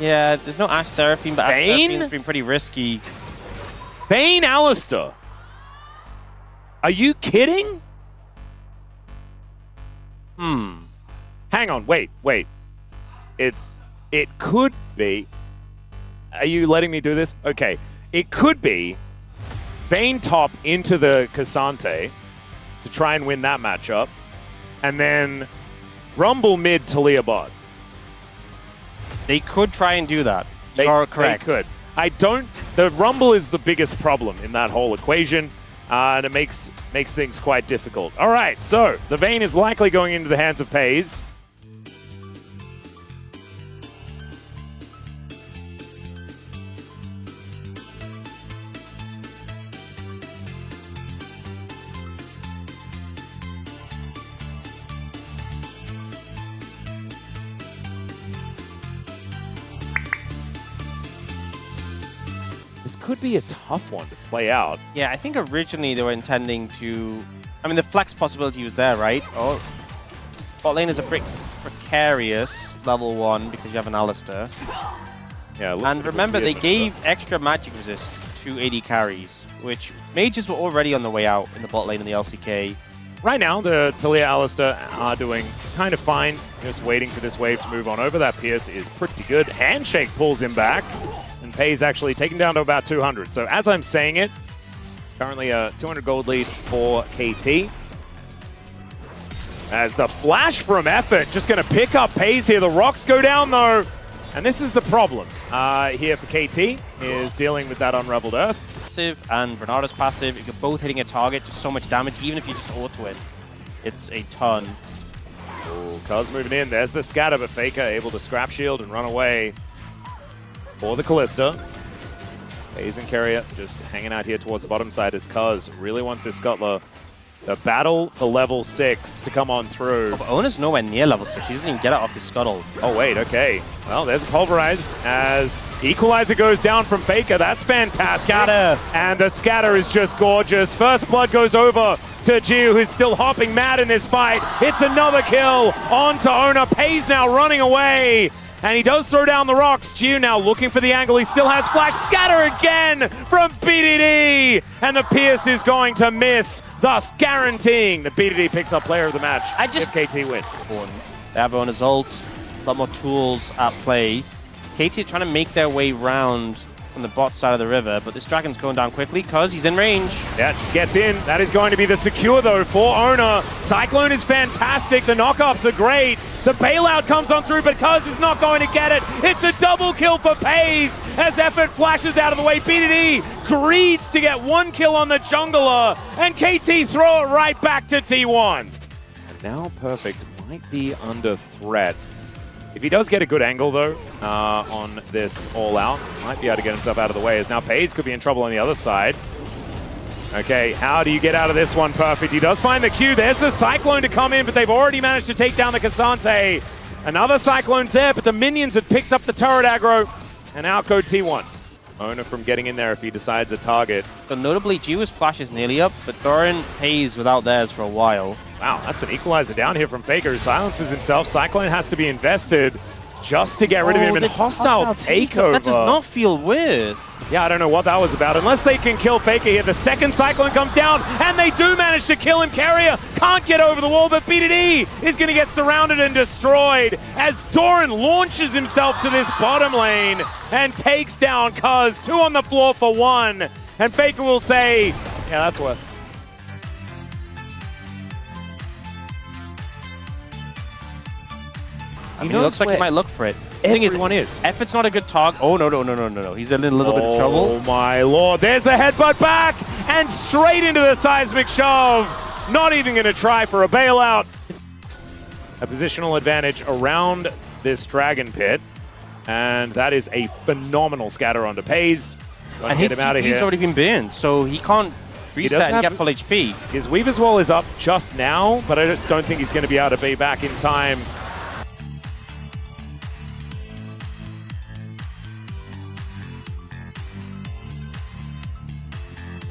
Yeah, there's no Ash Seraphine, but Ash Seraphine's been pretty risky. Vayne Alistar. Are you kidding? Hang on, wait. It could be. Are you letting me do this? Okay. It could be Vayne top into the Cassante to try and win that matchup, and then Rumble mid to Leobot. They could try and do that. You are correct. They could. The Rumble is the biggest problem in that whole equation, and it makes things quite difficult. All right, so the Vayne is likely going into the hands of FaZe. This could be a tough one to play out. Yeah, I think originally they were intending to... I mean, the flex possibility was there, right? Oh, bot lane is a bit precarious, level 1, because you have an Alistar. Yeah, and remember, they gave extra magic resist to AD carries, which mages were already on the way out in the bot lane in the LCK. Right now, the Taliyah Alistar are doing kind of fine, just waiting for this wave to move on over. That Pierce is pretty good. Handshake pulls him back. And FaZe actually taken down to about 200. So as I'm saying it, currently a 200 gold lead for KT. As the flash from Effort just going to pick up FaZe here. The rocks go down though. And this is the problem here for KT, is dealing with that Unraveled Earth. Passive and Bernardo's passive, if you're both hitting a target, just so much damage, even if you just auto it. It's a ton. Oh, Cuz moving in. There's the scatter, but Faker able to scrap shield and run away for the Kalista. FaZe and Keria just hanging out here towards the bottom side as Cuz really wants this Scuttler. The battle for level 6 to come on through. Oh, but Ona's nowhere near level 6. He doesn't even get it off the Scuttle. Oh, wait, okay. Well, there's a Pulverize as Equalizer goes down from Faker. That's fantastic. Scatter. And the scatter is just gorgeous. First blood goes over to Giu, who's still hopping mad in this fight. It's another kill onto Ona. FaZe now running away. And he does throw down the rocks. Giu now looking for the angle. He still has flash. Scatter again from BDD. And the Pierce is going to miss, thus guaranteeing that BDD picks up player of the match if KT win. They have Ona's ult, a lot more tools at play. KT are trying to make their way round from the bot side of the river, but this dragon's going down quickly because he's in range. Yeah, just gets in. That is going to be the secure though for Ona. Cyclone is fantastic. The knockups are great. The bailout comes on through, but Cuz is not going to get it. It's a double kill for FaZe as Effort flashes out of the way. BDD greeds to get one kill on the jungler, and KT throw it right back to T1. And now Perfect might be under threat. If he does get a good angle, though, on this all-out, might be able to get himself out of the way, as now FaZe could be in trouble on the other side. Okay, how do you get out of this one, Perfect? He does find the Q. There's the Cyclone to come in, but they've already managed to take down the Cassante. Another Cyclone's there, but the minions have picked up the turret aggro, and out go T1. Ona from getting in there if he decides a target. So notably, Giu's flash is nearly up, but Thorin pays without theirs for a while. Wow, that's an equalizer down here from Faker, who silences himself. Cyclone has to be invested just to get rid of him. And hostile takeover. That does not feel weird. Yeah, I don't know what that was about. Unless they can kill Faker here. The second Cyclone comes down, and they do manage to kill him. Keria can't get over the wall, but BDD is going to get surrounded and destroyed as Doran launches himself to this bottom lane and takes down Cuz. 2 on the floor for 1. And Faker will say, yeah, that's worth it. I mean, it looks like he might look for it. Everyone is. Effort's not a good target. Oh, no. He's in a little bit of trouble. Oh, my lord. There's a headbutt back and straight into the seismic shove. Not even going to try for a bailout. A positional advantage around this dragon pit. And that is a phenomenal scatter onto FaZe. And his TP's already been burned, so he can't reset and get full HP. His Weaver's Wall is up just now, but I just don't think he's going to be able to be back in time.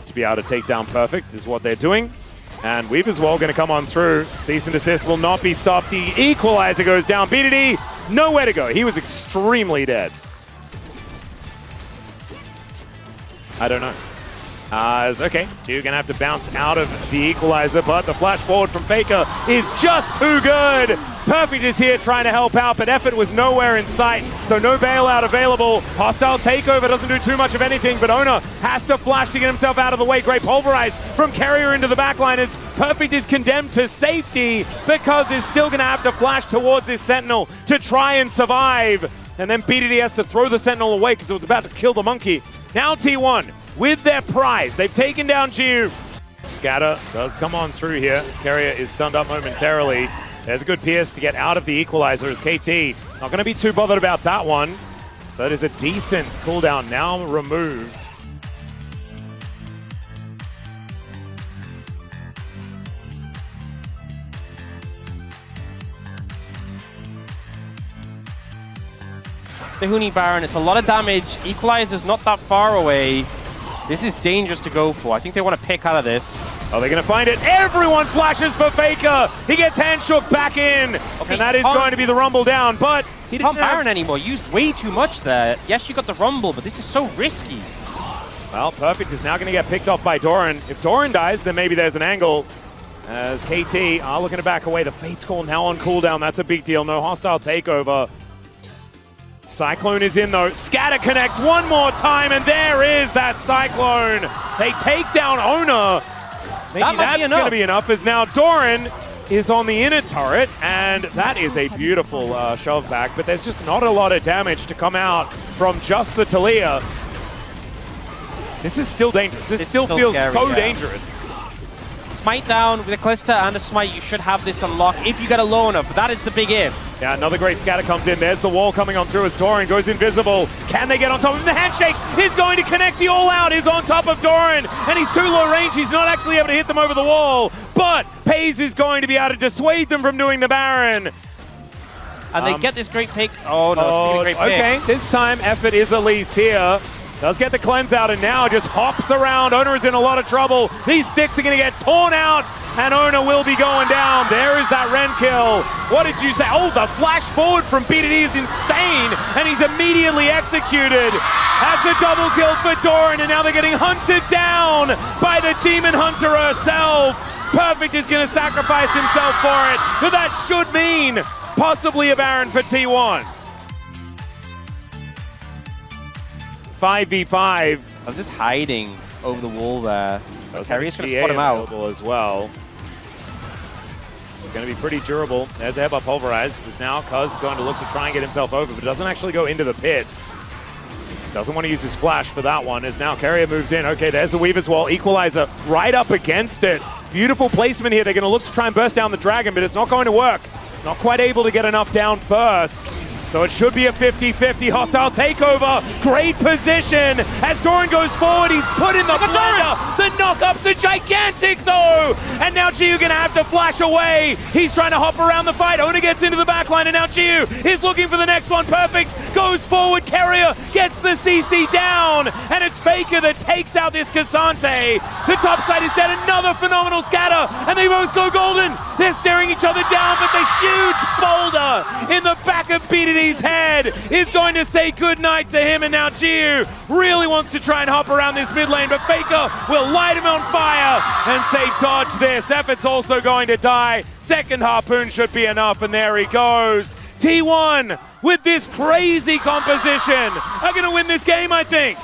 To be able to take down Perfect is what they're doing. And Weaver's Wall going to come on through. Cease and desist will not be stopped. The equalizer goes down. BDD, nowhere to go. He was extremely dead. I don't know. Okay, you're going to have to bounce out of the equalizer, but the flash forward from Faker is just too good. Perfect is here trying to help out, but effort was nowhere in sight, so no bailout available. Hostile takeover doesn't do too much of anything, but Ona has to flash to get himself out of the way. Great pulverize from Keria into the backline as Perfect is condemned to safety because he's still going to have to flash towards his Sentinel to try and survive. And then BDD has to throw the Sentinel away because it was about to kill the monkey. Now T1 with their prize. They've taken down Jiu. Scatter does come on through here as Keria is stunned up momentarily. There's a good pierce to get out of the equalizer as KT not going to be too bothered about that one. So it is a decent cooldown now removed. The Huni Baron, it's a lot of damage. Equalizer's not that far away. This is dangerous to go for. I think they want to pick out of this. Oh, they're going to find it. Everyone flashes for Faker. He gets hand shook back in. Okay, and that is going to be the rumble down, but he didn't can't Baron anymore. You used way too much there. Yes, you got the rumble, but this is so risky. Well, Perfect is now going to get picked off by Doran. If Doran dies, then maybe there's an angle. As KT are looking to back away. The Fate's Call now on cooldown. That's a big deal. No hostile takeover. Cyclone is in though. Scatter connects one more time, and there is that Cyclone. They take down Ona. Maybe that's going to be enough, as now Doran is on the inner turret, and that is a beautiful shove back, but there's just not a lot of damage to come out from just the Talia. This is still dangerous. This still feels scary, so dangerous. Smite down with a Calista and a Smite. You should have this unlocked if you get a low enough, but that is the big if. Yeah, another great scatter comes in. There's the wall coming on through as Doran goes invisible. Can they get on top of him? The handshake is going to connect. The all-out is on top of Doran, and he's too low range. He's not actually able to hit them over the wall, but Pays is going to be able to dissuade them from doing the Baron. And they get this great pick. Oh, no, great pick. Okay, this time effort is at least here. Does get the cleanse out and now just hops around. Ona is in a lot of trouble. These sticks are going to get torn out and Ona will be going down. There is that Ren kill. What did you say? Oh, the flash forward from BDD is insane and he's immediately executed. That's a double kill for Doran and now they're getting hunted down by the Demon Hunter herself. Perfect is going to sacrifice himself for it, but that should mean possibly a Baron for T1. 5v5. I was just hiding over the wall there. Keria's going to spot him out. As well. It's going to be pretty durable. There's a headbutt pulverize. There's now Cuz going to look to try and get himself over, but doesn't actually go into the pit. Doesn't want to use his flash for that one, as now Keria moves in. Okay, there's the Weaver's Wall. Equalizer right up against it. Beautiful placement here. They're going to look to try and burst down the Dragon, but it's not going to work. Not quite able to get enough down first. So it should be a 50-50 hostile takeover. Great position as Doran goes forward. He's put in the blender. The knockups are gigantic though. And now Jiu gonna have to flash away. He's trying to hop around the fight. Ona gets into the backline and now Jiu is looking for the next one. Perfect goes forward. Keria gets the CC down. And it's Faker that takes out this Cassante. The top side is dead. Another phenomenal scatter. And they both go golden. They're staring each other down, but the huge boulder in the back of BDD's head is going to say goodnight to him, and now Jiu really wants to try and hop around this mid lane, but Faker will light him on fire and say dodge this. Effort's also going to die. Second harpoon should be enough, and there he goes. T1 with this crazy composition are going to win this game, I think.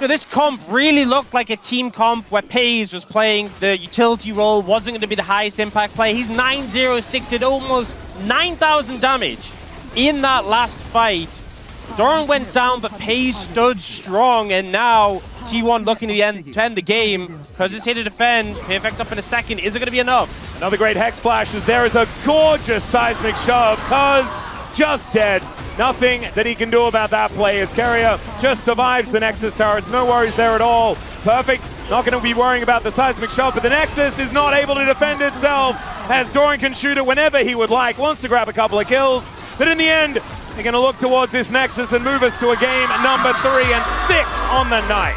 This comp really looked like a team comp where Pays was playing the utility role, wasn't going to be the highest impact play. He's 9-0-6, did almost 9,000 damage in that last fight. Doran went down, but Pays stood strong, and now T1 looking to end the game. Cuz is here to defend. Perfect up in a second. Is it going to be enough? Another great Hex Flash as there is a gorgeous seismic shove. Cuz just dead. Nothing that he can do about that play as Keria just survives the Nexus turrets. No worries there at all. Perfect. Not going to be worrying about the seismic shove, but the Nexus is not able to defend itself as Doran can shoot it whenever he would like. Wants to grab a couple of kills, but in the end, they're going to look towards this Nexus and move us to a game number 3 and 6 on the night.